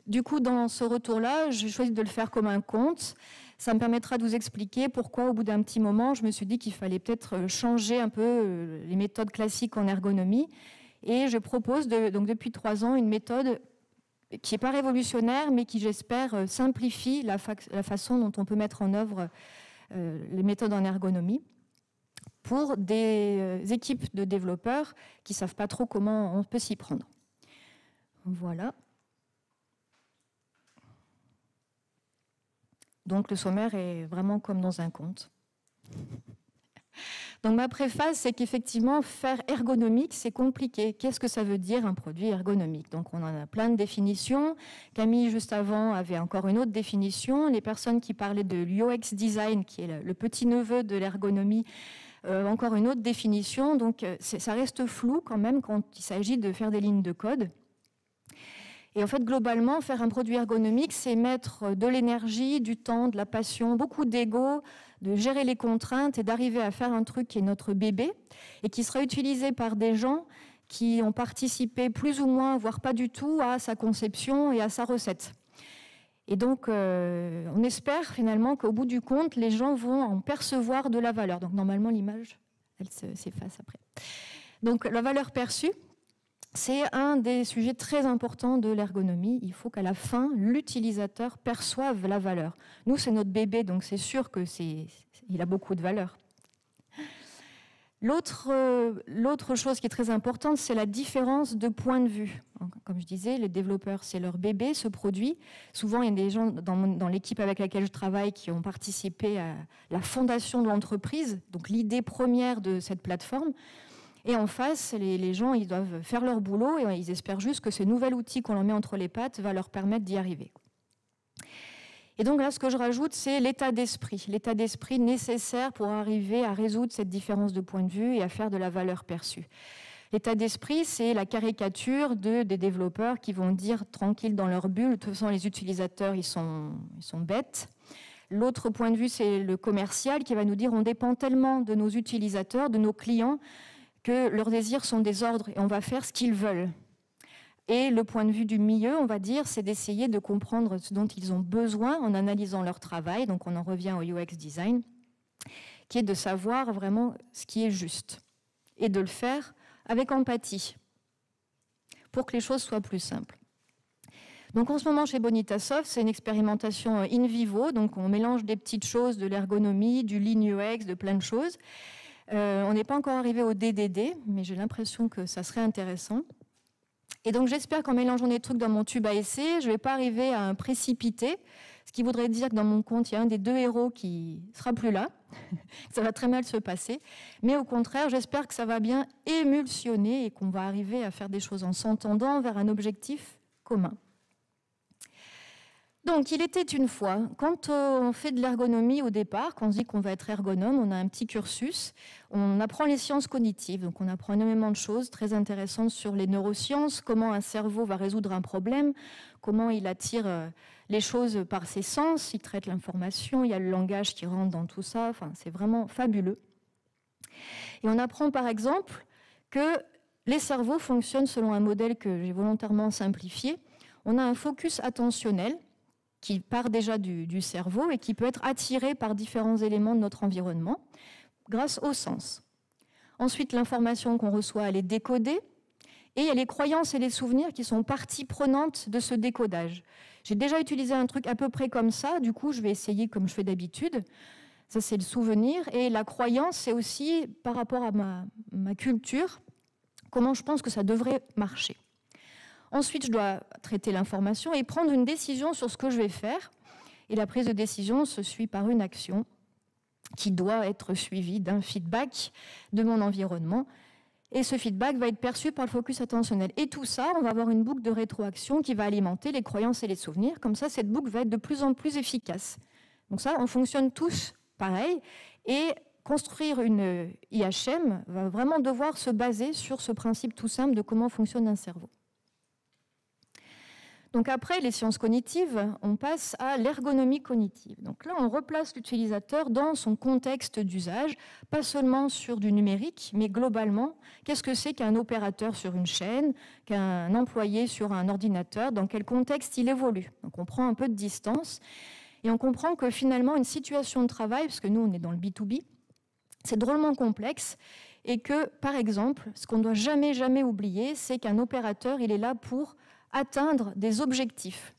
du coup, dans ce retour-là, j'ai choisi de le faire comme un conte. Ça me permettra de vous expliquer pourquoi, au bout d'un petit moment, je me suis dit qu'il fallait peut-être changer un peu les méthodes classiques en ergonomie. Et je propose, donc depuis 3 ans, une méthode qui n'est pas révolutionnaire, mais qui, j'espère, simplifie la façon dont on peut mettre en œuvre les méthodes en ergonomie pour des équipes de développeurs qui ne savent pas trop comment on peut s'y prendre. Voilà. Donc le sommaire est vraiment comme dans un conte. Donc ma préface, c'est qu'effectivement, faire ergonomique, c'est compliqué. Qu'est-ce que ça veut dire un produit ergonomique? Donc on en a plein de définitions. Camille, juste avant, avait encore une autre définition. Les personnes qui parlaient de l'UX design, qui est le petit-neveu de l'ergonomie, encore une autre définition. Donc ça reste flou quand même quand il s'agit de faire des lignes de code. Et en fait, globalement, faire un produit ergonomique, c'est mettre de l'énergie, du temps, de la passion, beaucoup d'ego, de gérer les contraintes et d'arriver à faire un truc qui est notre bébé et qui sera utilisé par des gens qui ont participé plus ou moins, voire pas du tout, à sa conception et à sa recette. Et donc, on espère finalement qu'au bout du compte, les gens vont en percevoir de la valeur. Donc, normalement, l'image, elle s'efface après. Donc, la valeur perçue, c'est un des sujets très importants de l'ergonomie. Il faut qu'à la fin, l'utilisateur perçoive la valeur. Nous, c'est notre bébé, donc c'est sûr qu'il a beaucoup de valeur. L'autre chose qui est très importante, c'est la différence de point de vue. Comme je disais, les développeurs, c'est leur bébé, ce produit. Souvent, il y a des gens dans l'équipe avec laquelle je travaille qui ont participé à la fondation de l'entreprise, donc l'idée première de cette plateforme. Et en face, les gens, ils doivent faire leur boulot et ils espèrent juste que ce nouvel outil qu'on leur met entre les pattes va leur permettre d'y arriver. Et donc là, ce que je rajoute, c'est l'état d'esprit nécessaire pour arriver à résoudre cette différence de point de vue et à faire de la valeur perçue. L'état d'esprit, c'est la caricature des développeurs qui vont dire tranquilles dans leur bulle, de toute façon, les utilisateurs, ils sont bêtes. L'autre point de vue, c'est le commercial qui va nous dire on dépend tellement de nos utilisateurs, de nos clients, que leurs désirs sont des ordres et on va faire ce qu'ils veulent. Et le point de vue du milieu, on va dire, c'est d'essayer de comprendre ce dont ils ont besoin en analysant leur travail. Donc on en revient au UX design, qui est de savoir vraiment ce qui est juste et de le faire avec empathie pour que les choses soient plus simples. Donc en ce moment chez Bonitasoft, c'est une expérimentation in vivo, donc on mélange des petites choses, de l'ergonomie, du lean UX, de plein de choses. On n'est pas encore arrivé au DDD, mais j'ai l'impression que ça serait intéressant. Et donc j'espère qu'en mélangeant des trucs dans mon tube à essai, je ne vais pas arriver à un précipité, ce qui voudrait dire que dans mon compte, il y a un des 2 héros qui ne sera plus là. Ça va très mal se passer. Mais au contraire, j'espère que ça va bien émulsionner et qu'on va arriver à faire des choses en s'entendant vers un objectif commun. Donc, il était une fois, quand on fait de l'ergonomie au départ, quand on se dit qu'on va être ergonome, on a un petit cursus, on apprend les sciences cognitives, donc on apprend énormément de choses très intéressantes sur les neurosciences, comment un cerveau va résoudre un problème, comment il attire les choses par ses sens, il traite l'information, il y a le langage qui rentre dans tout ça, enfin, c'est vraiment fabuleux. Et on apprend par exemple que les cerveaux fonctionnent selon un modèle que j'ai volontairement simplifié. On a un focus attentionnel, qui part déjà du cerveau et qui peut être attiré par différents éléments de notre environnement grâce au sens. Ensuite, l'information qu'on reçoit, elle est décodée et il y a les croyances et les souvenirs qui sont partie prenante de ce décodage. J'ai déjà utilisé un truc à peu près comme ça, du coup je vais essayer comme je fais d'habitude. Ça c'est le souvenir et la croyance c'est aussi par rapport à ma culture, comment je pense que ça devrait marcher. Ensuite, je dois traiter l'information et prendre une décision sur ce que je vais faire. Et la prise de décision se suit par une action qui doit être suivie d'un feedback de mon environnement. Et ce feedback va être perçu par le focus attentionnel. Et tout ça, on va avoir une boucle de rétroaction qui va alimenter les croyances et les souvenirs. Comme ça, cette boucle va être de plus en plus efficace. Donc ça, on fonctionne tous pareil. Et construire une IHM va vraiment devoir se baser sur ce principe tout simple de comment fonctionne un cerveau. Donc après les sciences cognitives, on passe à l'ergonomie cognitive. Donc là, on replace l'utilisateur dans son contexte d'usage, pas seulement sur du numérique, mais globalement, qu'est-ce que c'est qu'un opérateur sur une chaîne, qu'un employé sur un ordinateur, dans quel contexte il évolue. Donc on prend un peu de distance et on comprend que finalement, une situation de travail, parce que nous, on est dans le B2B, c'est drôlement complexe et que, par exemple, ce qu'on ne doit jamais oublier, c'est qu'un opérateur, il est là pour atteindre des objectifs.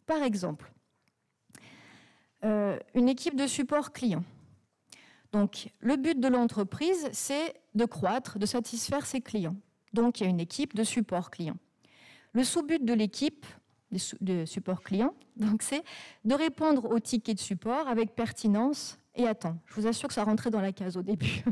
Par exemple, une équipe de support client. Donc, le but de l'entreprise, c'est de croître, de satisfaire ses clients. Donc, il y a une équipe de support client. Le sous-but de l'équipe de support client, c'est de répondre aux tickets de support avec pertinence et à temps. Je vous assure que ça rentrait dans la case au début.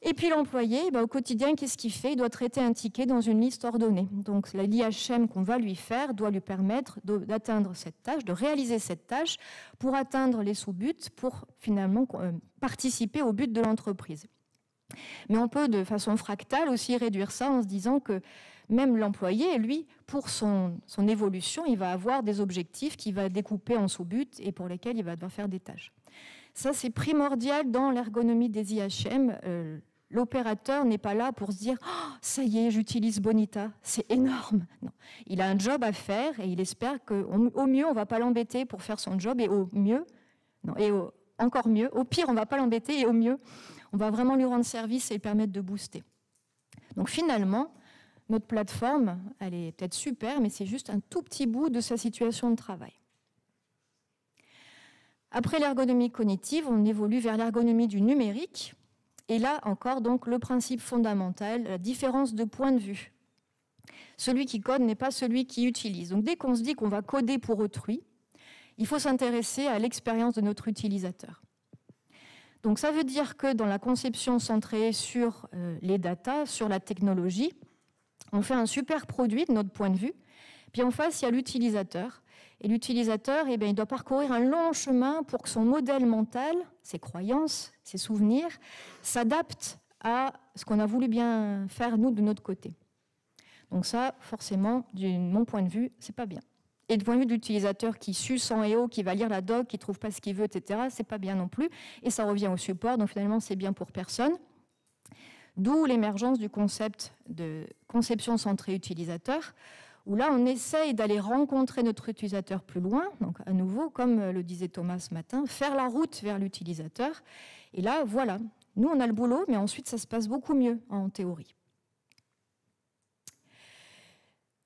Et puis l'employé, au quotidien, qu'est-ce qu'il fait? Il doit traiter un ticket dans une liste ordonnée. Donc l'IHM qu'on va lui faire doit lui permettre d'atteindre cette tâche, de réaliser cette tâche pour atteindre les sous-buts, pour finalement participer au but de l'entreprise. Mais on peut de façon fractale aussi réduire ça en se disant que même l'employé, lui, pour son évolution, il va avoir des objectifs qu'il va découper en sous-buts et pour lesquels il va devoir faire des tâches. Ça, c'est primordial dans l'ergonomie des IHM. L'opérateur n'est pas là pour se dire oh, « ça y est, j'utilise Bonita, c'est énorme ». Non, il a un job à faire et il espère qu'au mieux, on ne va pas l'embêter pour faire son job et au mieux, encore mieux, au pire, on ne va pas l'embêter et au mieux, on va vraiment lui rendre service et lui permettre de booster. Donc finalement, notre plateforme, elle est peut-être super, mais c'est juste un tout petit bout de sa situation de travail. Après l'ergonomie cognitive, on évolue vers l'ergonomie du numérique. Et là encore, donc, le principe fondamental, la différence de point de vue. Celui qui code n'est pas celui qui utilise. Donc dès qu'on se dit qu'on va coder pour autrui, il faut s'intéresser à l'expérience de notre utilisateur. Donc ça veut dire que dans la conception centrée sur les datas, sur la technologie, on fait un super produit de notre point de vue, puis en face, il y a l'utilisateur. Et l'utilisateur, il doit parcourir un long chemin pour que son modèle mental, ses croyances, ses souvenirs, s'adaptent à ce qu'on a voulu bien faire, nous, de notre côté. Donc ça, forcément, de mon point de vue, c'est pas bien. Et du point de vue de l'utilisateur qui suce en EO, qui va lire la doc, qui ne trouve pas ce qu'il veut, etc., c'est pas bien non plus. Et ça revient au support, donc finalement, c'est bien pour personne. D'où l'émergence du concept de conception centrée utilisateur, où là, on essaye d'aller rencontrer notre utilisateur plus loin, donc à nouveau, comme le disait Thomas ce matin, faire la route vers l'utilisateur. Et là, voilà, nous, on a le boulot, mais ensuite, ça se passe beaucoup mieux en théorie.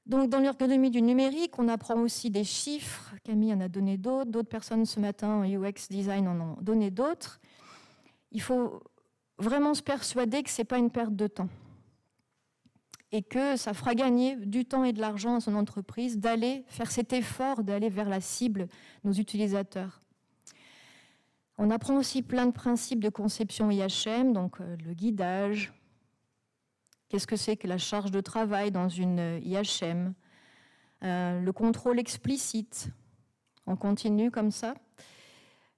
Donc, dans l'ergonomie du numérique, on apprend aussi des chiffres. Camille en a donné d'autres. D'autres personnes ce matin en UX design en ont donné d'autres. Il faut vraiment se persuader que ce n'est pas une perte de temps et que ça fera gagner du temps et de l'argent à son entreprise d'aller faire cet effort, d'aller vers la cible, nos utilisateurs. On apprend aussi plein de principes de conception IHM, donc le guidage, qu'est-ce que c'est que la charge de travail dans une IHM, le contrôle explicite, on continue comme ça,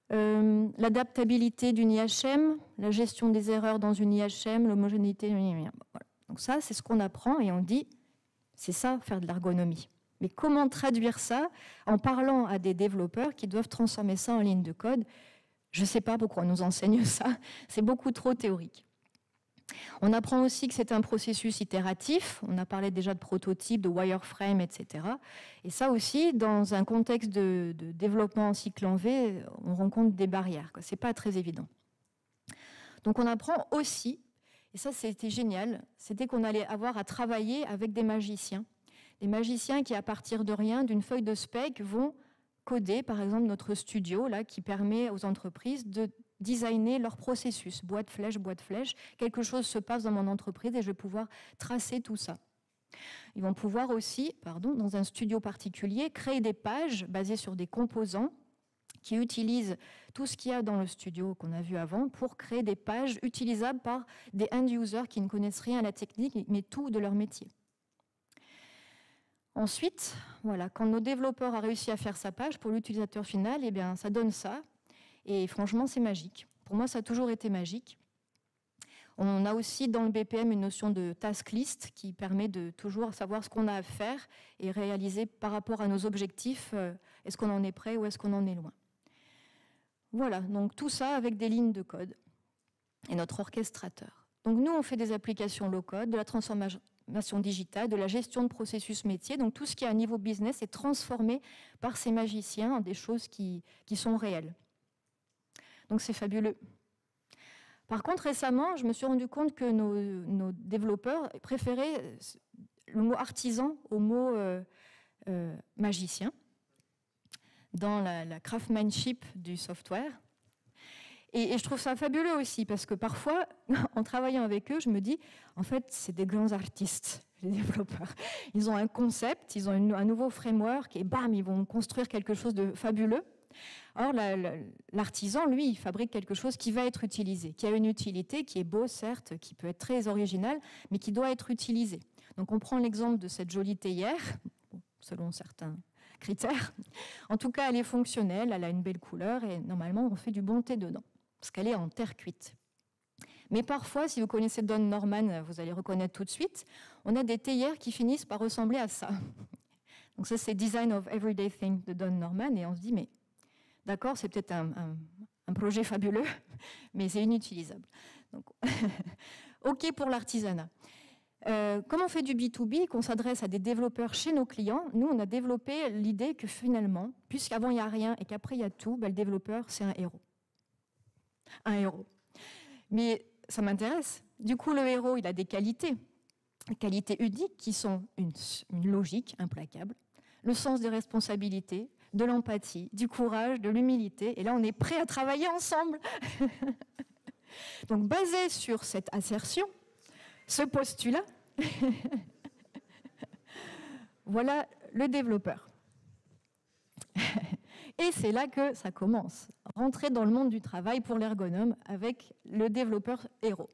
l'adaptabilité d'une IHM, la gestion des erreurs dans une IHM, l'homogénéité, voilà. Donc ça, c'est ce qu'on apprend et on dit, c'est ça, faire de l'ergonomie. Mais comment traduire ça en parlant à des développeurs qui doivent transformer ça en ligne de code? Je ne sais pas pourquoi on nous enseigne ça, c'est beaucoup trop théorique. On apprend aussi que c'est un processus itératif, on a parlé déjà de prototypes, de wireframe, etc. Et ça aussi, dans un contexte de développement en cycle en V, on rencontre des barrières, ce n'est pas très évident. Donc on apprend aussi, et ça c'était génial, c'était qu'on allait avoir à travailler avec des magiciens qui à partir de rien, d'une feuille de spec, vont coder par exemple notre studio là, qui permet aux entreprises de designer leur processus, boîte flèche, quelque chose se passe dans mon entreprise et je vais pouvoir tracer tout ça. Ils vont pouvoir aussi, dans un studio particulier, créer des pages basées sur des composants qui utilisent tout ce qu'il y a dans le studio qu'on a vu avant pour créer des pages utilisables par des end-users qui ne connaissent rien à la technique, mais tout de leur métier. Ensuite, voilà, quand nos développeurs ont réussi à faire sa page, pour l'utilisateur final, eh bien, ça donne ça. Et franchement, c'est magique. Pour moi, ça a toujours été magique. On a aussi dans le BPM une notion de task list qui permet de toujours savoir ce qu'on a à faire et réaliser par rapport à nos objectifs, est-ce qu'on en est prêt ou est-ce qu'on en est loin. Voilà, donc tout ça avec des lignes de code et notre orchestrateur. Donc nous, on fait des applications low-code, de la transformation digitale, de la gestion de processus métier. Donc tout ce qui est à niveau business est transformé par ces magiciens en des choses qui sont réelles. Donc c'est fabuleux. Par contre, récemment, je me suis rendu compte que nos développeurs préféraient le mot artisan au mot magicien dans la craftsmanship du software. Et je trouve ça fabuleux aussi, parce que parfois, en travaillant avec eux, je me dis, en fait, c'est des grands artistes, les développeurs. Ils ont un concept, ils ont un nouveau framework, et bam, ils vont construire quelque chose de fabuleux. Or, l'artisan, lui, il fabrique quelque chose qui va être utilisé, qui a une utilité, qui est beau, certes, qui peut être très original, mais qui doit être utilisé. Donc, on prend l'exemple de cette jolie théière, selon certains critères. En tout cas, elle est fonctionnelle, elle a une belle couleur, et normalement, on fait du bon thé dedans, parce qu'elle est en terre cuite. Mais parfois, si vous connaissez Don Norman, vous allez reconnaître tout de suite, on a des théières qui finissent par ressembler à ça. Donc ça, c'est Design of Everyday Thing de Don Norman, et on se dit, mais d'accord, c'est peut-être un projet fabuleux, mais c'est inutilisable. Donc, OK pour l'artisanat. Comme on fait du B2B, qu'on s'adresse à des développeurs chez nos clients, nous, on a développé l'idée que finalement, puisqu'avant il n'y a rien et qu'après il y a tout, le développeur, c'est un héros. Un héros. Mais ça m'intéresse. Du coup, le héros, il a des qualités uniques qui sont une logique implacable, le sens des responsabilités, de l'empathie, du courage, de l'humilité. Et là, on est prêt à travailler ensemble. Donc, basé sur cette assertion, ce postulat, voilà le développeur. Et c'est là que ça commence. Rentrer dans le monde du travail pour l'ergonome avec le développeur héros.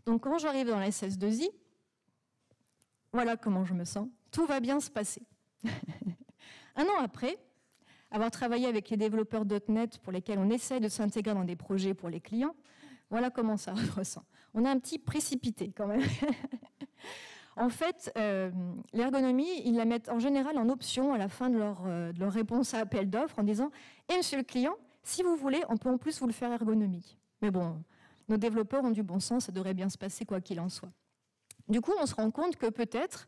Donc quand j'arrive dans la SS2I, voilà comment je me sens. Tout va bien se passer. Un an après, avoir travaillé avec les développeurs .NET pour lesquels on essaie de s'intégrer dans des projets pour les clients, voilà comment ça ressent. On a un petit précipité quand même. En fait, l'ergonomie, ils la mettent en général en option à la fin de leur réponse à appel d'offres en disant « Et monsieur le client, si vous voulez, on peut en plus vous le faire ergonomique. » Mais bon, nos développeurs ont du bon sens, ça devrait bien se passer quoi qu'il en soit. Du coup, on se rend compte que peut-être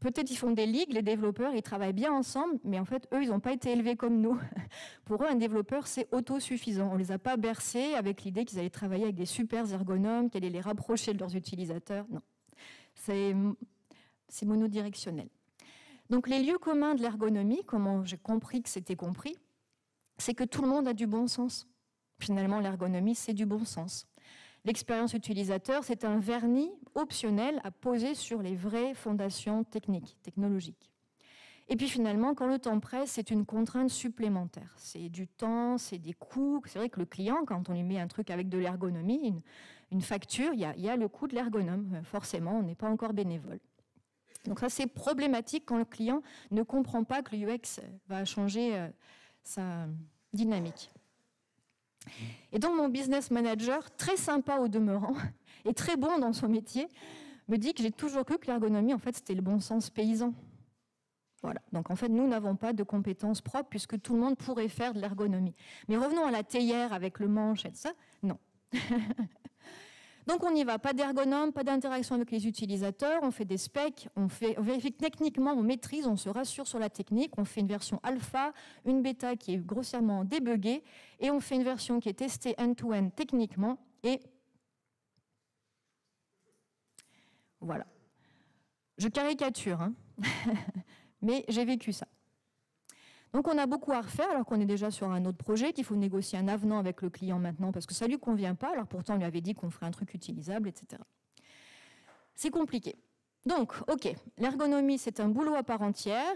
ils font des ligues, les développeurs, ils travaillent bien ensemble, mais en fait, eux, ils n'ont pas été élevés comme nous. Pour eux, un développeur, c'est autosuffisant. On ne les a pas bercés avec l'idée qu'ils allaient travailler avec des super ergonomes, qu'ils allaient les rapprocher de leurs utilisateurs. Non. C'est monodirectionnel. Donc les lieux communs de l'ergonomie, comment j'ai compris que c'était compris, c'est que tout le monde a du bon sens. Finalement, l'ergonomie, c'est du bon sens. L'expérience utilisateur, c'est un vernis optionnel à poser sur les vraies fondations techniques, technologiques. Et puis finalement, quand le temps presse, c'est une contrainte supplémentaire. C'est du temps, c'est des coûts. C'est vrai que le client, quand on lui met un truc avec de l'ergonomie, une facture, il y a le coût de l'ergonome. Forcément, on n'est pas encore bénévole. Donc ça, c'est problématique quand le client ne comprend pas que le UX va changer sa dynamique. Et donc mon business manager, très sympa au demeurant, et très bon dans son métier, me dit que j'ai toujours cru que l'ergonomie, en fait, c'était le bon sens paysan. Voilà. Donc en fait, nous n'avons pas de compétences propres puisque tout le monde pourrait faire de l'ergonomie. Mais revenons à la théière avec le manche et tout ça, non. Donc on n'y va, pas d'ergonome, pas d'interaction avec les utilisateurs, on fait des specs, on vérifie que techniquement on maîtrise, on se rassure sur la technique, on fait une version alpha, une bêta qui est grossièrement débuggée, et on fait une version qui est testée end-to-end techniquement, et voilà. Je caricature, hein. Mais j'ai vécu ça. Donc on a beaucoup à refaire alors qu'on est déjà sur un autre projet, qu'il faut négocier un avenant avec le client maintenant parce que ça ne lui convient pas, alors pourtant on lui avait dit qu'on ferait un truc utilisable, etc. C'est compliqué. Donc, ok, l'ergonomie c'est un boulot à part entière,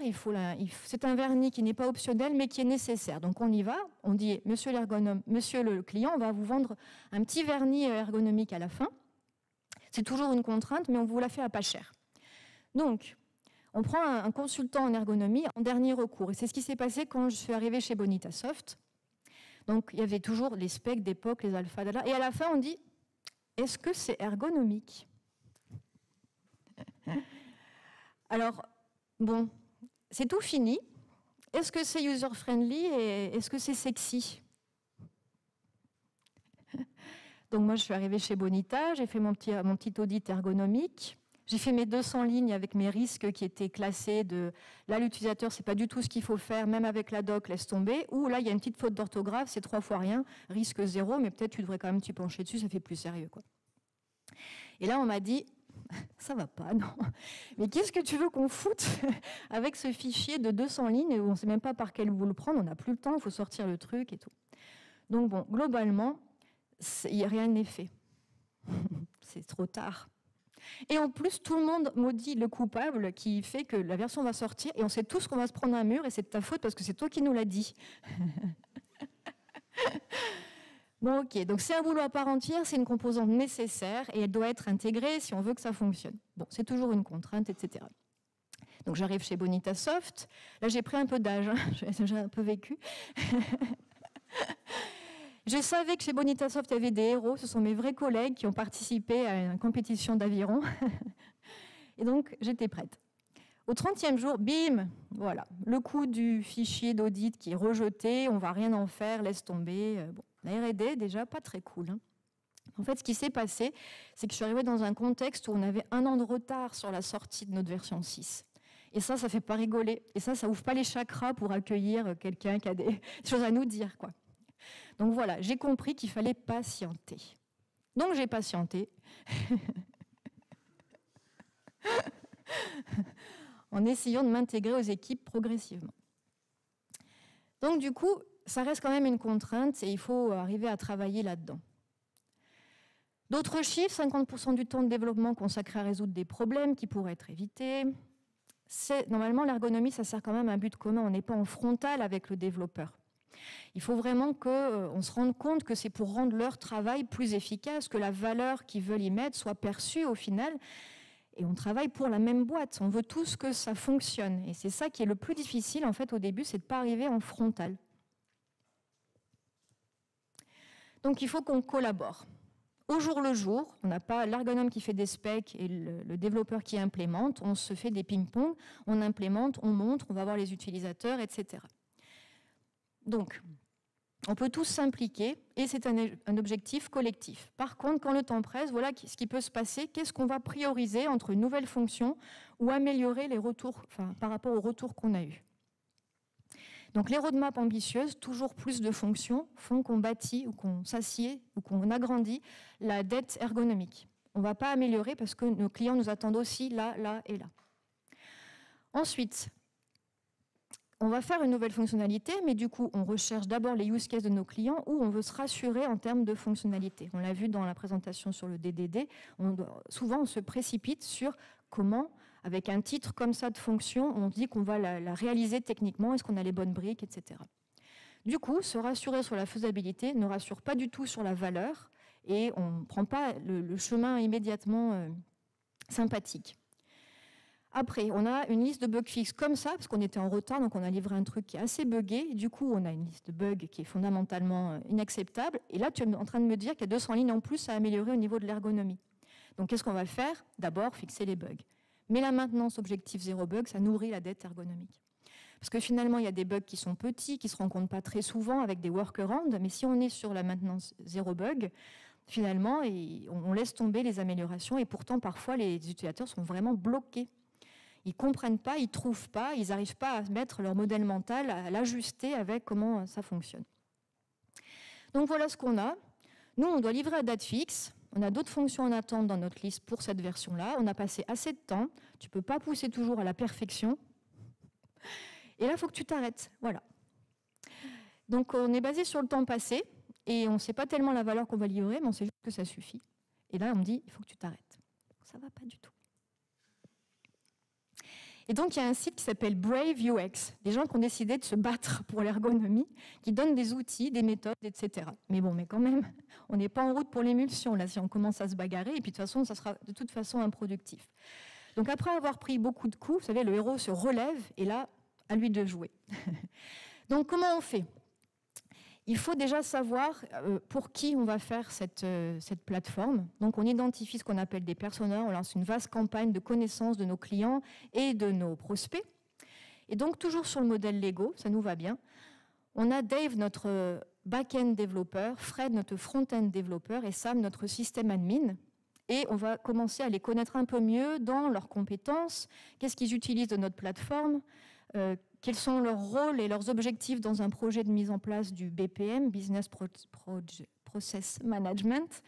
c'est un vernis qui n'est pas optionnel mais qui est nécessaire. Donc on y va, on dit monsieur l'ergonome, monsieur le client, on va vous vendre un petit vernis ergonomique à la fin. C'est toujours une contrainte mais on vous la fait à pas cher. Donc, on prend un consultant en ergonomie en dernier recours. Et c'est ce qui s'est passé quand je suis arrivée chez Bonitasoft. Donc, il y avait toujours les specs d'époque, les alphas, et à la fin, on dit est-ce que c'est ergonomique? Alors, bon, c'est tout fini. Est-ce que c'est user-friendly et est-ce que c'est sexy? Donc moi, je suis arrivée chez Bonita, j'ai fait mon petit audit ergonomique. J'ai fait mes 200 lignes avec mes risques qui étaient classés de là, l'utilisateur, c'est pas du tout ce qu'il faut faire, même avec la doc, laisse tomber. Ou là, il y a une petite faute d'orthographe, c'est 3 fois rien, risque 0, mais peut-être tu devrais quand même t'y pencher dessus, ça fait plus sérieux, quoi. Et là, on m'a dit, ça va pas, non. Mais qu'est-ce que tu veux qu'on foute avec ce fichier de 200 lignes où on ne sait même pas par quel bout le prendre, on n'a plus le temps, il faut sortir le truc et tout. Donc bon, globalement, rien n'est fait. C'est trop tard. Et en plus, tout le monde maudit le coupable qui fait que la version va sortir et on sait tous qu'on va se prendre un mur et c'est de ta faute parce que c'est toi qui nous l'as dit. Bon, ok, donc c'est un boulot à part entière, c'est une composante nécessaire et elle doit être intégrée si on veut que ça fonctionne. Bon, c'est toujours une contrainte, etc. Donc j'arrive chez Bonita Soft. Là, j'ai pris un peu d'âge, hein. J'ai un peu vécu. Je savais que chez Bonita Soft, il y avait des héros. Ce sont mes vrais collègues qui ont participé à une compétition d'aviron. Et donc, j'étais prête. Au 30e jour, bim, voilà, le coup du fichier d'audit qui est rejeté, on ne va rien en faire, laisse tomber. Bon, la R&D, déjà, pas très cool, hein. En fait, ce qui s'est passé, c'est que je suis arrivée dans un contexte où on avait 1 an de retard sur la sortie de notre version 6. Et ça fait pas rigoler. Et ça ouvre pas les chakras pour accueillir quelqu'un qui a des choses à nous dire, quoi. Donc voilà, j'ai compris qu'il fallait patienter. Donc j'ai patienté. En essayant de m'intégrer aux équipes progressivement. Donc du coup, ça reste quand même une contrainte et il faut arriver à travailler là-dedans. D'autres chiffres, 50% du temps de développement consacré à résoudre des problèmes qui pourraient être évités. Normalement, l'ergonomie, ça sert quand même à un but commun. On n'est pas en frontal avec le développeur. Il faut vraiment qu'on se rende compte que c'est pour rendre leur travail plus efficace, que la valeur qu'ils veulent y mettre soit perçue au final. Et on travaille pour la même boîte. On veut tous que ça fonctionne. Et c'est ça qui est le plus difficile, en fait, au début, c'est de ne pas arriver en frontal. Donc, il faut qu'on collabore. Au jour le jour, on n'a pas l'ergonome qui fait des specs et le développeur qui implémente. On se fait des ping-pong, on implémente, on montre, on va voir les utilisateurs, etc. Donc, on peut tous s'impliquer et c'est un objectif collectif. Par contre, quand le temps presse, voilà ce qui peut se passer. Qu'est-ce qu'on va prioriser entre une nouvelle fonction ou améliorer les retours, par rapport aux retours qu'on a eus. Donc, les roadmaps ambitieuses, toujours plus de fonctions, font qu'on bâtit ou qu'on s'assied ou qu'on agrandit la dette ergonomique. On ne va pas améliorer parce que nos clients nous attendent aussi là, là et là. Ensuite, on va faire une nouvelle fonctionnalité, mais du coup, on recherche d'abord les use cases de nos clients où on veut se rassurer en termes de fonctionnalité. On l'a vu dans la présentation sur le DDD. Souvent, on se précipite sur comment, avec un titre comme ça de fonction, on dit qu'on va la réaliser techniquement, est-ce qu'on a les bonnes briques, etc. Du coup, se rassurer sur la faisabilité ne rassure pas du tout sur la valeur et on ne prend pas le chemin immédiatement sympathique. Après, on a une liste de bugs fixes comme ça, parce qu'on était en retard, donc on a livré un truc qui est assez buggé. Du coup, on a une liste de bugs qui est fondamentalement inacceptable. Et là, tu es en train de me dire qu'il y a 200 lignes en plus à améliorer au niveau de l'ergonomie. Donc, qu'est-ce qu'on va faire? D'abord, fixer les bugs. Mais la maintenance objectif 0 bug, ça nourrit la dette ergonomique. Parce que finalement, il y a des bugs qui sont petits, qui ne se rencontrent pas très souvent avec des workarounds. Mais si on est sur la maintenance 0 bug, finalement, on laisse tomber les améliorations. Et pourtant, parfois, les utilisateurs sont vraiment bloqués. Ils ne comprennent pas, ils ne trouvent pas, ils n'arrivent pas à mettre leur modèle mental, à l'ajuster avec comment ça fonctionne. Donc voilà ce qu'on a. Nous, on doit livrer à date fixe. On a d'autres fonctions en attente dans notre liste pour cette version-là. On a passé assez de temps. Tu ne peux pas pousser toujours à la perfection. Et là, il faut que tu t'arrêtes. Voilà. Donc on est basé sur le temps passé et on ne sait pas tellement la valeur qu'on va livrer, mais on sait juste que ça suffit. Et là, on me dit, il faut que tu t'arrêtes. Ça ne va pas du tout. Et donc, il y a un site qui s'appelle Brave UX, des gens qui ont décidé de se battre pour l'ergonomie, qui donnent des outils, des méthodes, etc. Mais bon, mais quand même, on n'est pas en route pour l'émulsion, là, si on commence à se bagarrer, et puis de toute façon, ça sera de toute façon improductif. Donc, après avoir pris beaucoup de coups, vous savez, le héros se relève, et là, à lui de jouer. Donc, comment on fait? Il faut déjà savoir pour qui on va faire cette plateforme. Donc on identifie ce qu'on appelle des personas, on lance une vaste campagne de connaissance de nos clients et de nos prospects. Et donc toujours sur le modèle Lego, ça nous va bien. On a Dave, notre back-end développeur, Fred, notre front-end développeur, et Sam, notre système admin. Et on va commencer à les connaître un peu mieux dans leurs compétences, qu'est-ce qu'ils utilisent de notre plateforme, quels sont leurs rôles et leurs objectifs dans un projet de mise en place du BPM, Business Process Management.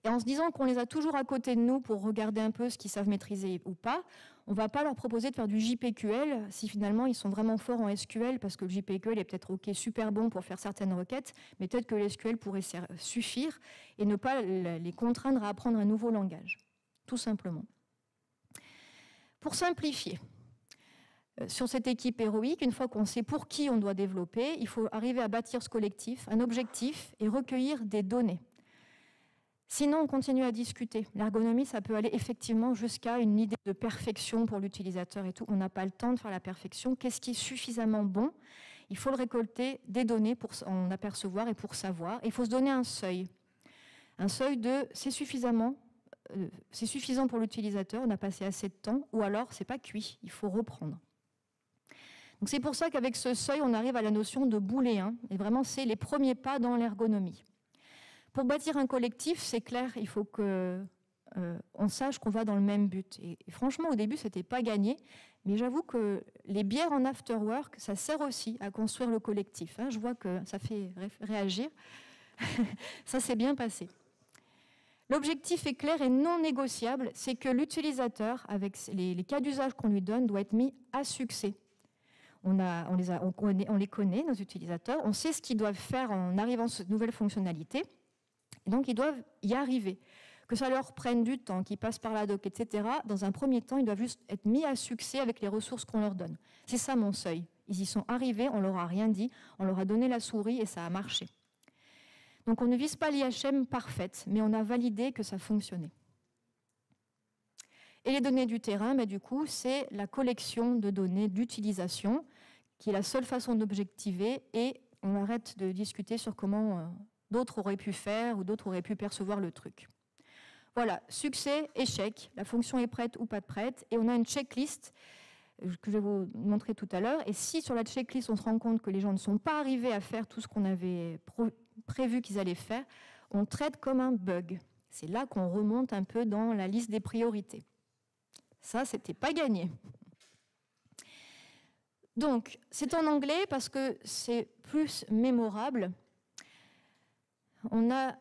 Et en se disant qu'on les a toujours à côté de nous pour regarder un peu ce qu'ils savent maîtriser ou pas, on ne va pas leur proposer de faire du JPQL si finalement ils sont vraiment forts en SQL, parce que le JPQL est peut-être super bon pour faire certaines requêtes, mais peut-être que le SQL pourrait suffire et ne pas les contraindre à apprendre un nouveau langage, tout simplement. Pour simplifier, sur cette équipe héroïque, une fois qu'on sait pour qui on doit développer, il faut arriver à bâtir ce collectif, un objectif et recueillir des données. Sinon, on continue à discuter. L'ergonomie, ça peut aller effectivement jusqu'à une idée de perfection pour l'utilisateur et tout. On n'a pas le temps de faire la perfection. Qu'est-ce qui est suffisamment bon? Il faut le récolter des données pour en apercevoir et pour savoir. Et il faut se donner un seuil. Un seuil de c'est suffisant pour l'utilisateur, on a passé assez de temps, ou alors c'est pas cuit, il faut reprendre. Donc c'est pour ça qu'avec ce seuil, on arrive à la notion de booléen. Et vraiment, c'est les premiers pas dans l'ergonomie. Pour bâtir un collectif, c'est clair, il faut qu'on sache qu'on va dans le même but. Et franchement, au début, ce n'était pas gagné, mais j'avoue que les bières en afterwork, ça sert aussi à construire le collectif. Je vois que ça fait réagir. Ça s'est bien passé. L'objectif est clair et non négociable, c'est que l'utilisateur, avec les cas d'usage qu'on lui donne, doit être mis à succès. On les connaît, nos utilisateurs, on sait ce qu'ils doivent faire en arrivant à cette nouvelle fonctionnalité. Et donc, ils doivent y arriver. Que ça leur prenne du temps, qu'ils passent par la doc, etc. Dans un premier temps, ils doivent juste être mis à succès avec les ressources qu'on leur donne. C'est ça mon seuil. Ils y sont arrivés, on leur a rien dit, on leur a donné la souris et ça a marché. Donc, on ne vise pas l'IHM parfaite, mais on a validé que ça fonctionnait. Et les données du terrain, du coup, c'est la collection de données d'utilisation qui est la seule façon d'objectiver et on arrête de discuter sur comment d'autres auraient pu faire ou d'autres auraient pu percevoir le truc. Voilà, succès, échec, la fonction est prête ou pas prête, et on a une checklist que je vais vous montrer tout à l'heure. Et si sur la checklist, on se rend compte que les gens ne sont pas arrivés à faire tout ce qu'on avait prévu qu'ils allaient faire, on traite comme un bug. C'est là qu'on remonte un peu dans la liste des priorités. Ça, c'était pas gagné. Donc, c'est en anglais parce que c'est plus mémorable. On a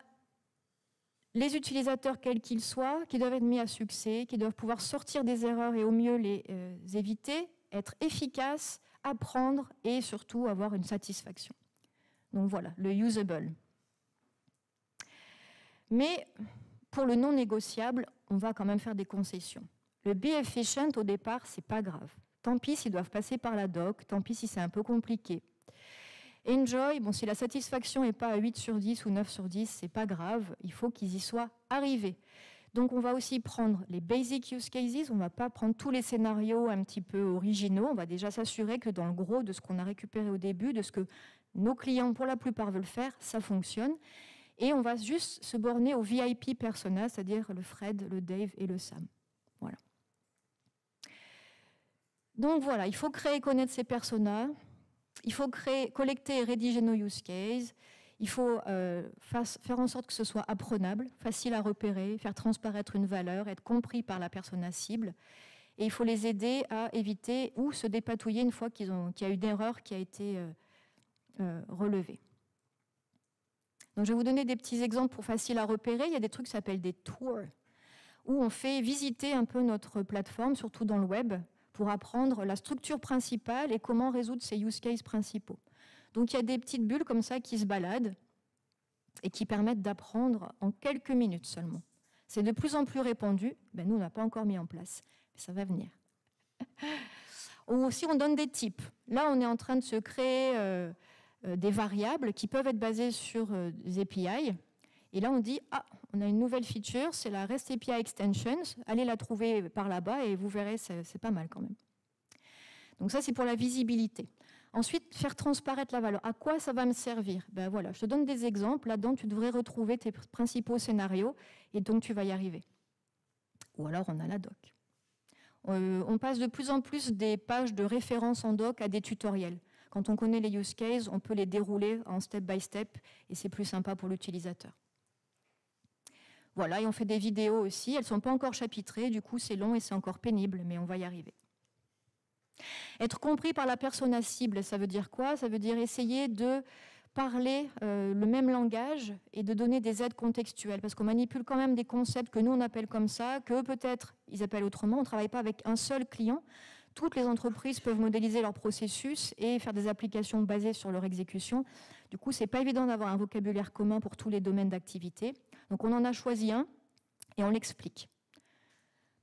les utilisateurs, quels qu'ils soient, qui doivent être mis à succès, qui doivent pouvoir sortir des erreurs et au mieux les éviter, être efficaces, apprendre et surtout avoir une satisfaction. Donc voilà, le usable. Mais pour le non négociable, on va quand même faire des concessions. Le be efficient, au départ, c'est pas grave. Tant pis s'ils doivent passer par la doc, tant pis si c'est un peu compliqué. Enjoy, si la satisfaction n'est pas à 8 sur 10 ou 9 sur 10, c'est pas grave, il faut qu'ils y soient arrivés. Donc on va aussi prendre les basic use cases, on ne va pas prendre tous les scénarios un petit peu originaux, on va déjà s'assurer que dans le gros de ce qu'on a récupéré au début, de ce que nos clients pour la plupart veulent faire, ça fonctionne. Et on va juste se borner aux VIP personas, c'est-à-dire le Fred, le Dave et le Sam. Voilà. Donc voilà, il faut créer et connaître ces personas. Il faut collecter et rédiger nos use cases. Il faut faire en sorte que ce soit apprenable, facile à repérer, faire transparaître une valeur, être compris par la persona cible. Et il faut les aider à éviter ou se dépatouiller une fois qu'il y a eu une erreur qui a été relevée. Donc, je vais vous donner des petits exemples pour facile à repérer. Il y a des trucs qui s'appellent des tours, où on fait visiter un peu notre plateforme, surtout dans le web, pour apprendre la structure principale et comment résoudre ces use cases principaux. Donc il y a des petites bulles comme ça qui se baladent et qui permettent d'apprendre en quelques minutes seulement. C'est de plus en plus répandu. Nous, on n'a pas encore mis en place, mais ça va venir. Ou aussi, on donne des types. Là, on est en train de se créer des variables qui peuvent être basées sur des API. Et là, on dit, on a une nouvelle feature, c'est la REST API Extensions. Allez la trouver par là-bas et vous verrez, c'est pas mal quand même. Donc ça, c'est pour la visibilité. Ensuite, faire transparaître la valeur. À quoi ça va me servir? Ben voilà, je te donne des exemples. Là-dedans, tu devrais retrouver tes principaux scénarios et donc tu vas y arriver. Ou alors, on a la doc. On passe de plus en plus des pages de référence en doc à des tutoriels. Quand on connaît les use cases, on peut les dérouler en step by step et c'est plus sympa pour l'utilisateur. Voilà, et on fait des vidéos aussi. Elles ne sont pas encore chapitrées, du coup c'est long et c'est encore pénible, mais on va y arriver. Être compris par la persona cible, ça veut dire quoi? Ça veut dire essayer de parler le même langage et de donner des aides contextuelles, parce qu'on manipule quand même des concepts que nous on appelle comme ça, que peut-être ils appellent autrement. On ne travaille pas avec un seul client. Toutes les entreprises peuvent modéliser leur processus et faire des applications basées sur leur exécution. Du coup, ce n'est pas évident d'avoir un vocabulaire commun pour tous les domaines d'activité. Donc on en a choisi un et on l'explique.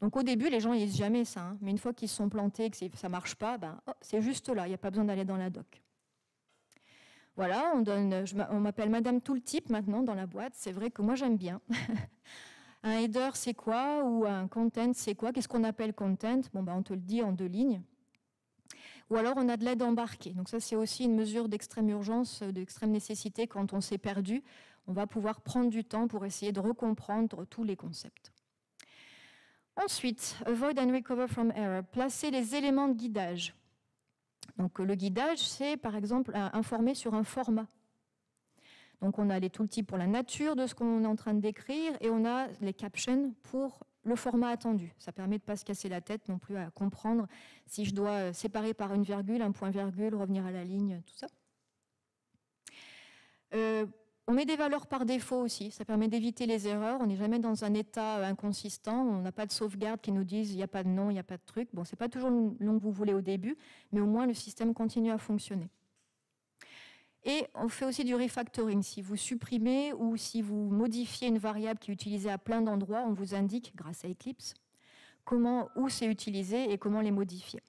Donc au début, les gens ne disent jamais ça, hein, mais une fois qu'ils se sont plantés et que ça ne marche pas, ben, oh, c'est juste là, il n'y a pas besoin d'aller dans la doc. Voilà, on m'appelle Madame Tooltip maintenant dans la boîte, c'est vrai que moi j'aime bien. Un header, c'est quoi? Ou un content, c'est quoi? Qu'est-ce qu'on appelle content? Bon, ben, on te le dit en 2 lignes. Ou alors on a de l'aide embarquée. Donc ça, c'est aussi une mesure d'extrême urgence, d'extrême nécessité quand on s'est perdu. On va pouvoir prendre du temps pour essayer de recomprendre tous les concepts. Ensuite, avoid and recover from error. Placer les éléments de guidage. Donc le guidage, c'est par exemple informer sur un format. Donc on a les tooltips pour la nature de ce qu'on est en train de décrire et on a les captions pour le format attendu. Ça permet de ne pas se casser la tête non plus à comprendre si je dois séparer par une virgule, un point-virgule, revenir à la ligne, tout ça. On met des valeurs par défaut aussi, ça permet d'éviter les erreurs. On n'est jamais dans un état inconsistant, on n'a pas de sauvegarde qui nous dise il n'y a pas de nom, il n'y a pas de truc. Bon, ce n'est pas toujours le nom que vous voulez au début, mais au moins le système continue à fonctionner. Et on fait aussi du refactoring. Si vous supprimez ou si vous modifiez une variable qui est utilisée à plein d'endroits, on vous indique, grâce à Eclipse, où c'est utilisé et comment les modifier.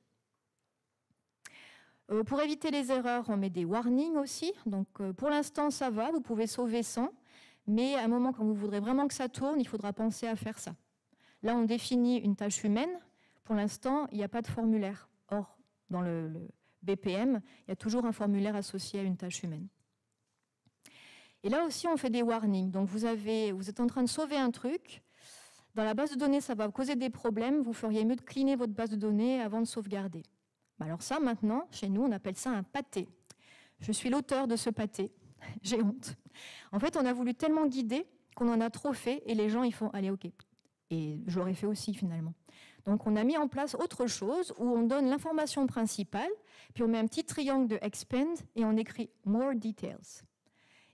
Pour éviter les erreurs, on met des warnings aussi. Donc, pour l'instant, ça va, vous pouvez sauver sans. Mais à un moment, quand vous voudrez vraiment que ça tourne, il faudra penser à faire ça. Là, on définit une tâche humaine. Pour l'instant, il n'y a pas de formulaire. Or, dans le BPM, il y a toujours un formulaire associé à une tâche humaine. Et là aussi, on fait des warnings. Donc, vous êtes en train de sauver un truc. Dans la base de données, ça va causer des problèmes. Vous feriez mieux de cleaner votre base de données avant de sauvegarder. Alors ça, maintenant, chez nous, on appelle ça un pâté. Je suis l'auteur de ce pâté. J'ai honte. En fait, on a voulu tellement guider qu'on en a trop fait et les gens, ils font « allez, ok ». Et je l'aurais fait aussi, finalement. Donc, on a mis en place autre chose où on donne l'information principale, puis on met un petit triangle de expand et on écrit « more details ».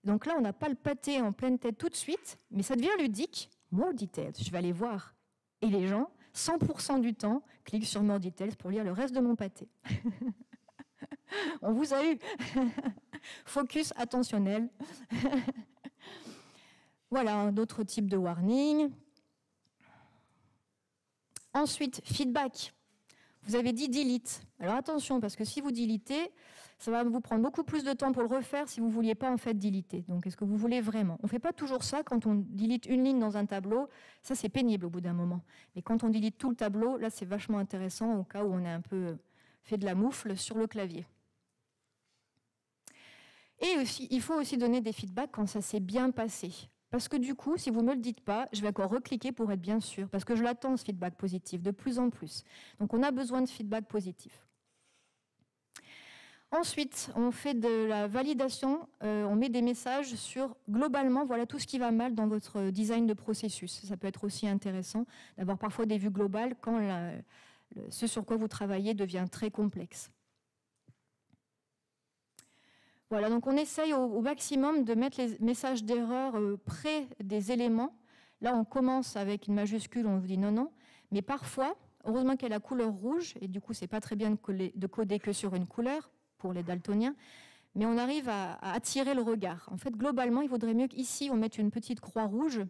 Donc là, on n'a pas le pâté en pleine tête tout de suite, mais ça devient ludique. « More details », je vais aller voir. Et les gens, 100% du temps, cliquent sur More Details pour lire le reste de mon pâté. On vous a eu. Focus attentionnel. Voilà un autre type de warning. Ensuite, feedback. Vous avez dit delete. Alors attention, parce que si vous deletez, ça va vous prendre beaucoup plus de temps pour le refaire si vous ne vouliez pas en fait deliter. Donc est-ce que vous voulez vraiment? On ne fait pas toujours ça quand on delete une ligne dans un tableau. Ça, c'est pénible au bout d'un moment. Mais quand on delete tout le tableau, là, c'est vachement intéressant au cas où on a un peu fait de la moufle sur le clavier. Et aussi, il faut aussi donner des feedbacks quand ça s'est bien passé. Parce que du coup, si vous ne me le dites pas, je vais encore recliquer pour être bien sûr. Parce que je l'attends, ce feedback positif, de plus en plus. Donc on a besoin de feedback positif. Ensuite, on fait de la validation, on met des messages sur, globalement, voilà tout ce qui va mal dans votre design de processus. Ça peut être aussi intéressant d'avoir parfois des vues globales quand ce sur quoi vous travaillez devient très complexe. Voilà, donc on essaye au maximum de mettre les messages d'erreur près des éléments. Là, on commence avec une majuscule, on vous dit non, non. Mais parfois, heureusement qu'il y a la couleur rouge, et du coup, c'est pas très bien de coder que sur une couleur, pour les daltoniens, mais on arrive à attirer le regard. En fait, globalement, il vaudrait mieux qu'ici, on mette une petite croix rouge,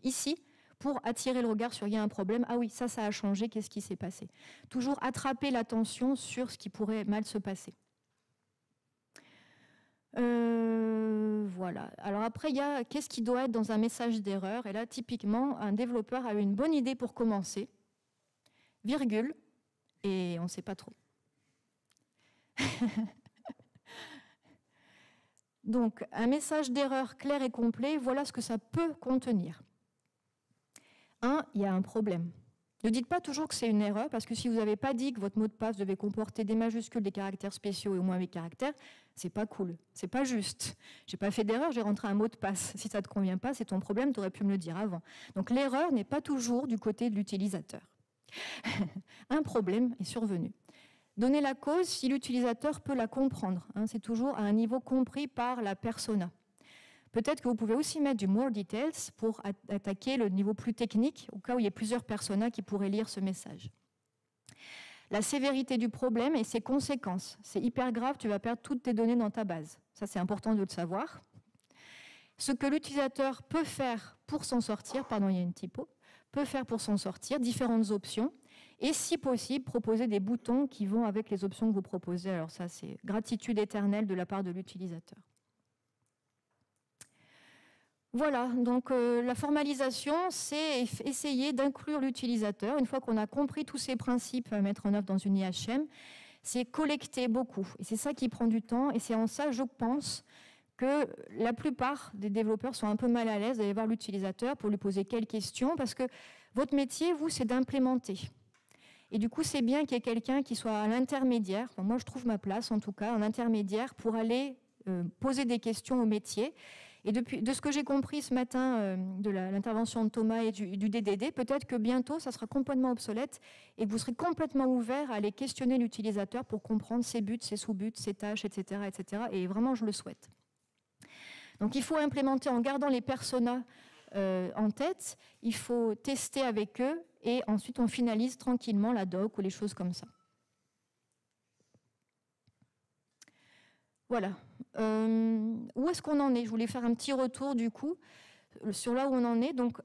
ici, pour attirer le regard sur il y a un problème. Ah oui, ça a changé, qu'est-ce qui s'est passé? Toujours attraper l'attention sur ce qui pourrait mal se passer. Voilà. Alors après, il y a qu'est-ce qui doit être dans un message d'erreur. Et là, typiquement, un développeur a eu une bonne idée pour commencer, virgule, et on ne sait pas trop. Donc, un message d'erreur clair et complet, voilà ce que ça peut contenir. 1, il y a un problème. Ne dites pas toujours que c'est une erreur, parce que si vous n'avez pas dit que votre mot de passe devait comporter des majuscules, des caractères spéciaux et au moins 8 caractères, c'est pas cool, c'est pas juste. J'ai pas fait d'erreur, j'ai rentré un mot de passe. Si ça te convient pas, c'est ton problème, tu aurais pu me le dire avant. Donc l'erreur n'est pas toujours du côté de l'utilisateur. Un problème est survenu. Donner la cause si l'utilisateur peut la comprendre. C'est toujours à un niveau compris par la persona. Peut-être que vous pouvez aussi mettre du more details pour attaquer le niveau plus technique, au cas où il y a plusieurs personas qui pourraient lire ce message. La sévérité du problème et ses conséquences. C'est hyper grave, tu vas perdre toutes tes données dans ta base. Ça, c'est important de le savoir. Ce que l'utilisateur peut faire pour s'en sortir, pardon, il y a une typo, peut faire pour s'en sortir, différentes options, et si possible, proposer des boutons qui vont avec les options que vous proposez. Alors ça, c'est gratitude éternelle de la part de l'utilisateur. Voilà, donc la formalisation, c'est essayer d'inclure l'utilisateur. Une fois qu'on a compris tous ces principes à mettre en œuvre dans une IHM, c'est collecter beaucoup. Et c'est ça qui prend du temps. Et c'est en ça, je pense, que la plupart des développeurs sont un peu mal à l'aise d'aller voir l'utilisateur pour lui poser quelques questions, parce que votre métier, vous, c'est d'implémenter. Et du coup, c'est bien qu'il y ait quelqu'un qui soit à l'intermédiaire. Enfin, moi, je trouve ma place, en tout cas, en intermédiaire, pour aller poser des questions au métier. Et de ce que j'ai compris ce matin de l'intervention de Thomas et du DDD, peut-être que bientôt, ça sera complètement obsolète et que vous serez complètement ouvert à aller questionner l'utilisateur pour comprendre ses buts, ses sous-buts, ses tâches, etc., etc. Et vraiment, je le souhaite. Donc, il faut implémenter en gardant les personas en tête. Il faut tester avec eux et ensuite, on finalise tranquillement la doc ou les choses comme ça. Voilà. Où est-ce qu'on en est? Je voulais faire un petit retour du coup sur là où on en est. Donc,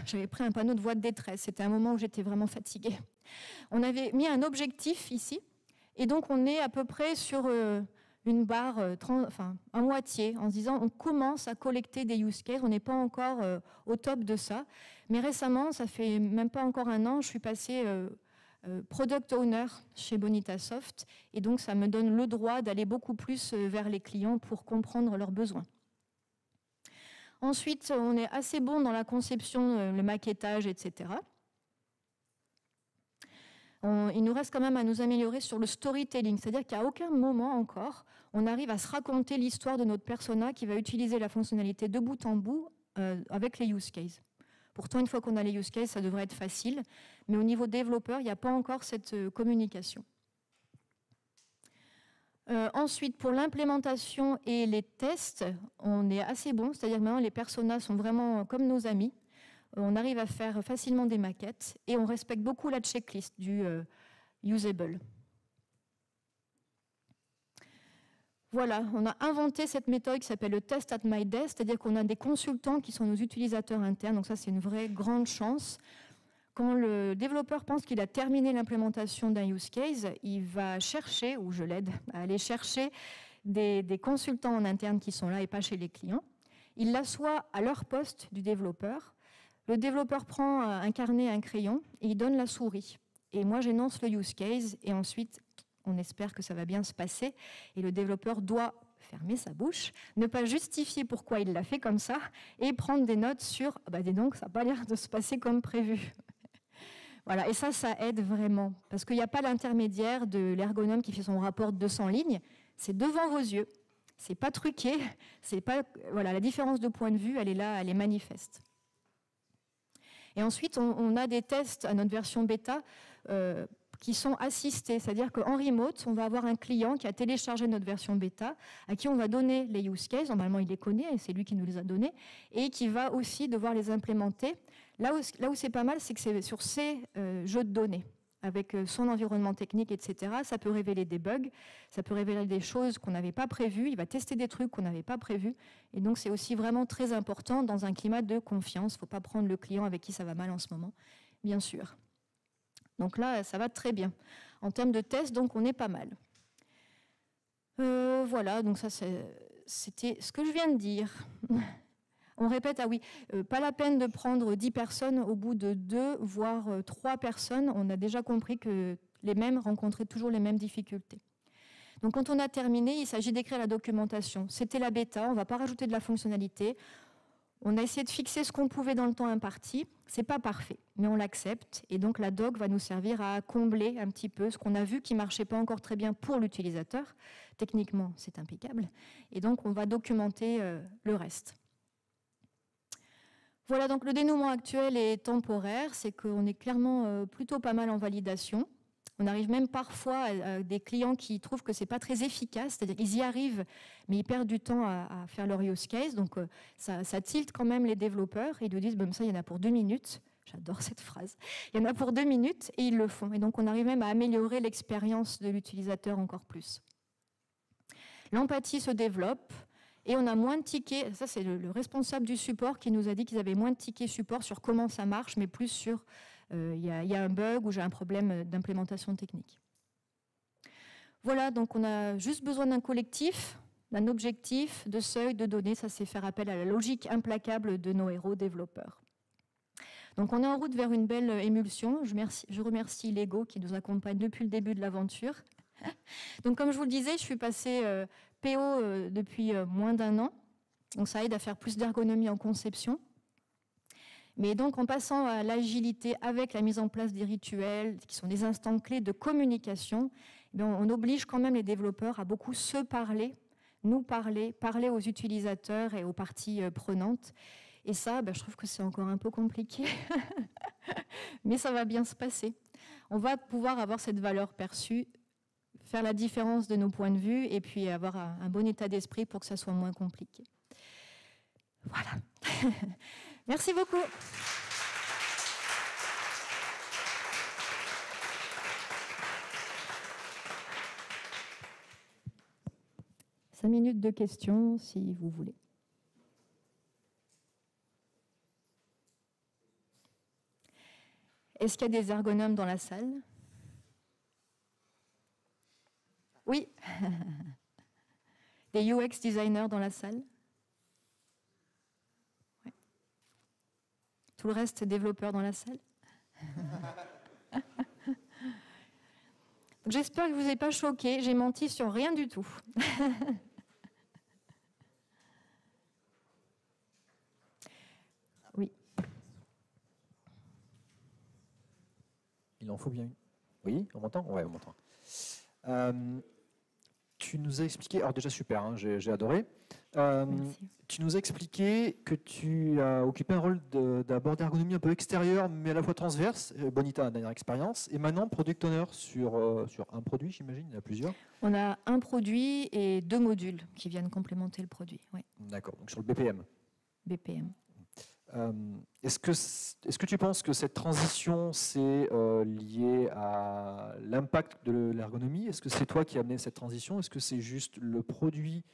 j'avais pris un panneau de voix de détresse. C'était un moment où j'étais vraiment fatiguée. On avait mis un objectif ici, et donc on est à peu près sur une barre, à moitié, en se disant on commence à collecter des use cases. On n'est pas encore au top de ça, mais récemment, ça fait même pas encore un an, je suis passée Product Owner chez Bonitasoft, et donc ça me donne le droit d'aller beaucoup plus vers les clients pour comprendre leurs besoins. Ensuite, on est assez bon dans la conception, le maquettage, etc. Il nous reste quand même à nous améliorer sur le storytelling, c'est-à-dire qu'à aucun moment encore, on arrive à se raconter l'histoire de notre persona qui va utiliser la fonctionnalité de bout en bout avec les use cases. Pourtant, une fois qu'on a les use cases, ça devrait être facile. Mais au niveau développeur, il n'y a pas encore cette communication. Ensuite, pour l'implémentation et les tests, on est assez bon. C'est-à-dire que maintenant, les personas sont vraiment comme nos amis. On arrive à faire facilement des maquettes et on respecte beaucoup la checklist du usable. Voilà, on a inventé cette méthode qui s'appelle le test at my desk, c'est-à-dire qu'on a des consultants qui sont nos utilisateurs internes, donc ça c'est une vraie grande chance. Quand le développeur pense qu'il a terminé l'implémentation d'un use case, il va chercher, ou je l'aide à aller chercher des consultants en interne qui sont là et pas chez les clients. Il l'assoit à leur poste du développeur. Le développeur prend un carnet, un crayon et il donne la souris. Et moi j'énonce le use case et ensuite on espère que ça va bien se passer et le développeur doit fermer sa bouche, ne pas justifier pourquoi il l'a fait comme ça et prendre des notes sur « dis donc, ça n'a pas l'air de se passer comme prévu ». Voilà, et ça aide vraiment parce qu'il n'y a pas l'intermédiaire de l'ergonome qui fait son rapport de 200 lignes, c'est devant vos yeux, c'est pas truqué, c'est pas, voilà, la différence de point de vue, elle est là, elle est manifeste. Et ensuite, on a des tests à notre version bêta qui sont assistés, c'est-à-dire qu'en remote, on va avoir un client qui a téléchargé notre version bêta, à qui on va donner les use cases, normalement il les connaît, et c'est lui qui nous les a donnés, et qui va aussi devoir les implémenter. Là où c'est pas mal, c'est que c'est sur ces jeux de données, avec son environnement technique, etc. Ça peut révéler des bugs, ça peut révéler des choses qu'on n'avait pas prévues, il va tester des trucs qu'on n'avait pas prévus, et donc c'est aussi vraiment très important dans un climat de confiance. Il ne faut pas prendre le client avec qui ça va mal en ce moment, bien sûr. Donc là, ça va très bien. En termes de tests, donc on est pas mal. Voilà, donc ça c'était ce que je viens de dire. On répète, ah oui, pas la peine de prendre 10 personnes au bout de 2, voire 3 personnes. On a déjà compris que les mêmes rencontraient toujours les mêmes difficultés. Donc quand on a terminé, il s'agit d'écrire la documentation. C'était la bêta, on ne va pas rajouter de la fonctionnalité. On a essayé de fixer ce qu'on pouvait dans le temps imparti. Ce n'est pas parfait, mais on l'accepte. Et donc la doc va nous servir à combler un petit peu ce qu'on a vu qui ne marchait pas encore très bien pour l'utilisateur. Techniquement, c'est impeccable. Et donc on va documenter le reste. Voilà, donc le dénouement actuel est temporaire. C'est qu'on est clairement plutôt pas mal en validation. On arrive même parfois à des clients qui trouvent que ce n'est pas très efficace, c'est-à-dire qu'ils y arrivent, mais ils perdent du temps à faire leur use case. Donc ça tilte quand même les développeurs. Ils nous disent, bon, ça, il y en a pour 2 minutes. J'adore cette phrase. Il y en a pour 2 minutes et ils le font. Et donc on arrive même à améliorer l'expérience de l'utilisateur encore plus. L'empathie se développe et on a moins de tickets. Ça, c'est le responsable du support qui nous a dit qu'ils avaient moins de tickets support sur comment ça marche, mais plus sur il y a un bug ou j'ai un problème d'implémentation technique. Voilà, donc on a juste besoin d'un collectif, d'un objectif, de seuil, de données. Ça, c'est faire appel à la logique implacable de nos héros développeurs. Donc on est en route vers une belle émulsion. Je remercie Lego qui nous accompagne depuis le début de l'aventure. Donc comme je vous le disais, je suis passée PO depuis moins d'1 an. Donc ça aide à faire plus d'ergonomie en conception. Mais donc, en passant à l'agilité avec la mise en place des rituels, qui sont des instants clés de communication, on oblige quand même les développeurs à beaucoup se parler, nous parler, parler aux utilisateurs et aux parties prenantes. Et ça, je trouve que c'est encore un peu compliqué, mais ça va bien se passer. On va pouvoir avoir cette valeur perçue, faire la différence de nos points de vue et puis avoir un bon état d'esprit pour que ça soit moins compliqué. Voilà. Merci beaucoup. Cinq minutes de questions, si vous voulez. Est-ce qu'il y a des ergonomes dans la salle? Oui. Des UX designers dans la salle? Ouais. Tout le reste, développeurs dans la salle? J'espère que vous n'êtes pas choqués. J'ai menti sur rien du tout. Oui. Il en faut bien une. Oui, on m'entend? Oui, on m'entend. Tu nous as expliqué, alors déjà super, hein, j'ai adoré. Tu nous as expliqué que tu as occupé un rôle d'abord d'ergonomie un peu extérieure, mais à la fois transverse. Bonita, la dernière expérience. Et maintenant, product owner sur un produit, j'imagine, il y en a plusieurs. On a un produit et 2 modules qui viennent complémenter le produit. Oui. D'accord, donc sur le BPM. BPM. Est-ce que tu penses que cette transition, c'est lié à l'impact de l'ergonomie? Est-ce que c'est toi qui as amené cette transition? Est-ce que c'est juste le produit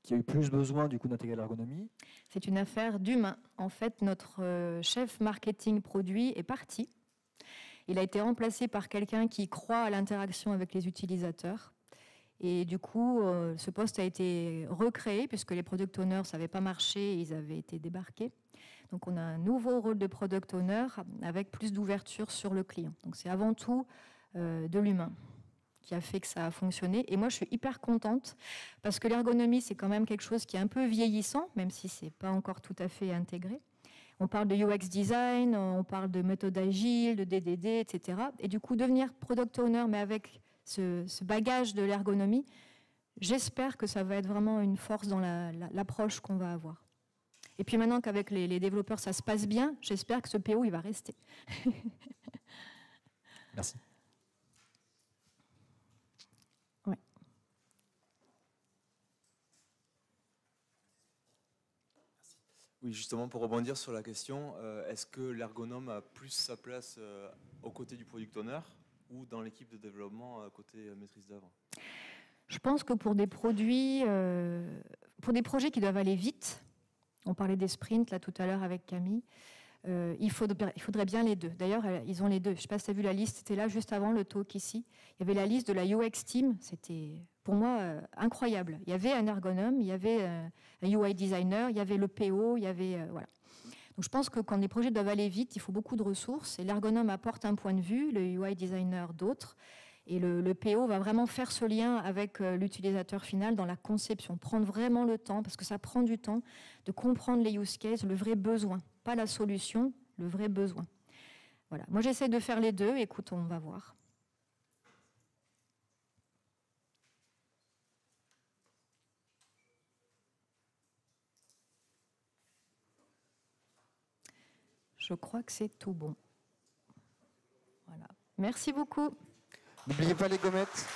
qui a eu plus besoin du coup d'intégrer l'ergonomie? C'est une affaire d'humain. En fait, notre chef marketing produit est parti. Il a été remplacé par quelqu'un qui croit à l'interaction avec les utilisateurs. Et du coup, ce poste a été recréé puisque les product owners, ça n'avait pas marché, ils avaient été débarqués. Donc on a un nouveau rôle de product owner avec plus d'ouverture sur le client. Donc c'est avant tout de l'humain qui a fait que ça a fonctionné. Et moi, je suis hyper contente parce que l'ergonomie, c'est quand même quelque chose qui est un peu vieillissant, même si ce n'est pas encore tout à fait intégré. On parle de UX design, on parle de méthode agile, de DDD, etc. Et du coup, devenir product owner, mais avec ce bagage de l'ergonomie, j'espère que ça va être vraiment une force dans l'approche qu'on va avoir. Et puis maintenant qu'avec les développeurs, ça se passe bien, j'espère que ce PO, il va rester. Merci. Ouais. Oui, justement, pour rebondir sur la question, est-ce que l'ergonome a plus sa place aux côtés du product owner ou dans l'équipe de développement côté maîtrise d'œuvre? Je pense que pour des produits, pour des projets qui doivent aller vite, on parlait des sprints là tout à l'heure avec Camille, il faudrait bien les deux. D'ailleurs, ils ont les deux. Je ne sais pas si tu as vu la liste, c'était là juste avant le talk ici. Il y avait la liste de la UX team, c'était pour moi incroyable. Il y avait un ergonome, il y avait un UI designer, il y avait le PO, il y avait... voilà. Donc je pense que quand les projets doivent aller vite, il faut beaucoup de ressources et l'ergonome apporte un point de vue, le UI designer d'autres. Et le PO va vraiment faire ce lien avec l'utilisateur final dans la conception, prendre vraiment le temps, parce que ça prend du temps, de comprendre les use cases, le vrai besoin, pas la solution, le vrai besoin. Voilà. Moi, j'essaie de faire les deux. Écoute, on va voir. Je crois que c'est tout bon. Voilà. Merci beaucoup. N'oubliez pas les gommettes.